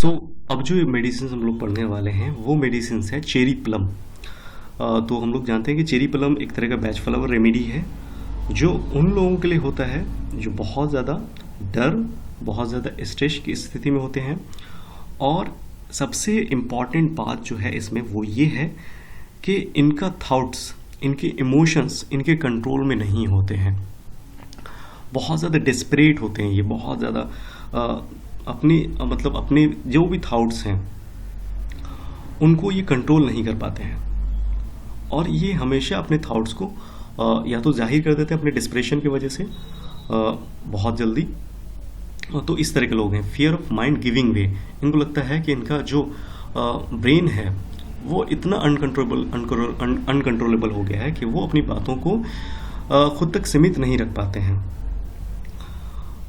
सो अब जो मेडिसिन हम लोग पढ़ने वाले हैं वो मेडिसिन है चेरी प्लम। तो हम लोग जानते हैं कि चेरी प्लम एक तरह का बैच फ्लावर रेमेडी है जो उन लोगों के लिए होता है जो बहुत ज़्यादा डर, बहुत ज़्यादा स्ट्रेस की स्थिति में होते हैं। और सबसे इम्पॉर्टेंट बात जो है इसमें वो ये है कि इनका थॉट्स, इनके इमोशंस इनके कंट्रोल में नहीं होते हैं। बहुत ज़्यादा डेस्परेट होते हैं ये, बहुत ज़्यादा अपने जो भी थॉट्स हैं उनको ये कंट्रोल नहीं कर पाते हैं और ये हमेशा अपने थॉट्स को या तो जाहिर कर देते हैं अपने डिस्प्रेशन की वजह से बहुत जल्दी। तो इस तरह के लोग हैं, फियर ऑफ माइंड गिविंग वे। इनको लगता है कि इनका जो ब्रेन है वो इतना अनकंट्रोलेबल हो गया है कि वो अपनी बातों को खुद तक सीमित नहीं रख पाते हैं।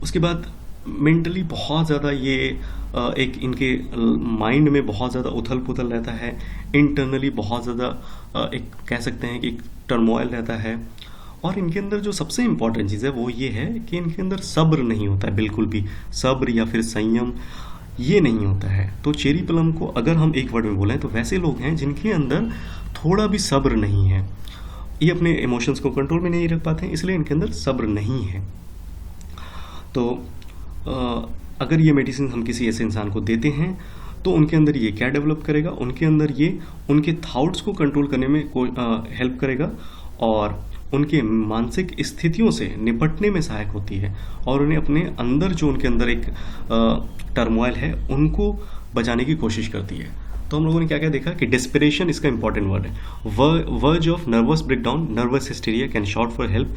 उसके बाद मेंटली बहुत ज़्यादा ये एक इनके माइंड में बहुत ज़्यादा उथल पुथल रहता है। इंटरनली बहुत ज़्यादा एक कह सकते हैं कि एक टर्मोइल रहता है। और इनके अंदर जो सबसे इम्पॉर्टेंट चीज़ है वो ये है कि इनके अंदर सब्र नहीं होता है, बिल्कुल भी सब्र या फिर संयम ये नहीं होता है। तो चेरी प्लम को अगर हम एक वर्ड में बोलें तो वैसे लोग हैं जिनके अंदर थोड़ा भी सब्र नहीं है। ये अपने इमोशंस को कंट्रोल में नहीं रख पाते हैं, इसलिए इनके अंदर सब्र नहीं है। तो अगर ये मेडिसिन हम किसी ऐसे इंसान को देते हैं तो उनके अंदर ये क्या डेवलप करेगा, उनके अंदर ये उनके थॉट्स को कंट्रोल करने में हेल्प करेगा और उनके मानसिक स्थितियों से निपटने में सहायक होती है और उन्हें अपने अंदर जो उनके अंदर एक टर्मोइल है उनको बचाने की कोशिश करती है। तो हम लोगों ने क्या क्या देखा कि डेस्परेशन इसका इंपॉर्टेंट वर्ड है। Verge of nervous breakdown, nervous hysteria can short for help.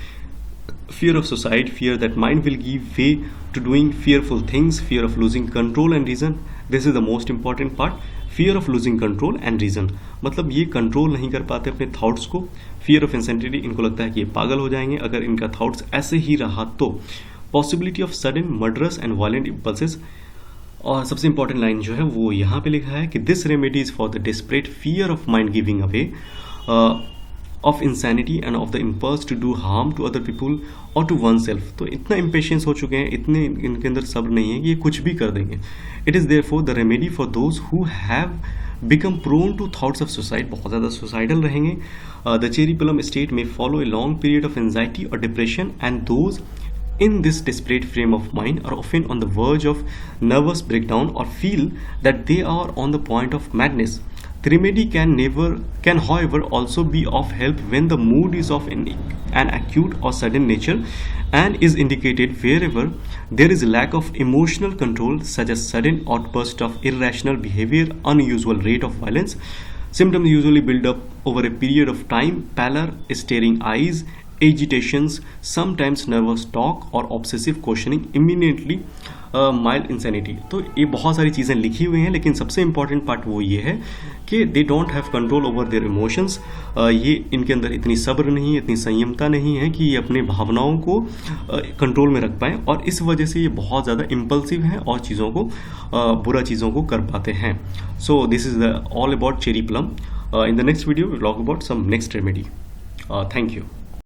Fear of suicide, fear that mind will give way to doing fearful things, fear of losing control and reason. This is the most important part. Fear of losing control and reason. मतलब ये control नहीं कर पाते अपने thoughts को। Fear of insanity, इनको लगता है कि ये पागल हो जाएंगे अगर इनका थॉट्स ऐसे ही रहा तो। Possibility of sudden murderous and violent impulses. और सबसे इंपॉर्टेंट लाइन जो है वो यहाँ पे लिखा है कि this remedy is for the desperate fear of mind giving away. Of insanity and of the impulse to do harm to other people और टू वन सेल्फ। तो इतना इम्पेशेंस हो चुके हैं, इतने इनके अंदर सब्र नहीं है कि ये कुछ भी कर देंगे। It is there for the remedy for those who have become prone to thoughts of suicide, बहुत ज़्यादा सुसाइडल रहेंगे। द चेरी प्लम स्टेट में follow a long period of anxiety और depression and those in this desperate frame of mind are often on the verge of nervous breakdown or feel that they are on the point of madness. The remedy can however also be of help when the mood is of an acute or sudden nature and is indicated wherever there is a lack of emotional control, such as sudden outburst of irrational behavior, unusual rate of violence. Symptoms usually build up over a period of time: pallor, staring eyes, agitations, sometimes nervous talk और obsessive questioning, imminently mild insanity। तो ये बहुत सारी चीज़ें लिखी हुई हैं, लेकिन सबसे इम्पॉर्टेंट पार्ट वो ये है कि they don't have control over their emotions. ये इनके अंदर इतनी सब्र नहीं है, इतनी संयमता नहीं है कि ये अपने भावनाओं को कंट्रोल में रख पाएँ और इस वजह से ये बहुत ज़्यादा इम्पल्सिव हैं और चीज़ों को बुरा चीज़ों को कर पाते हैं। So this is the all about cherry plum. In the next video we talk about some next remedy. Thank you.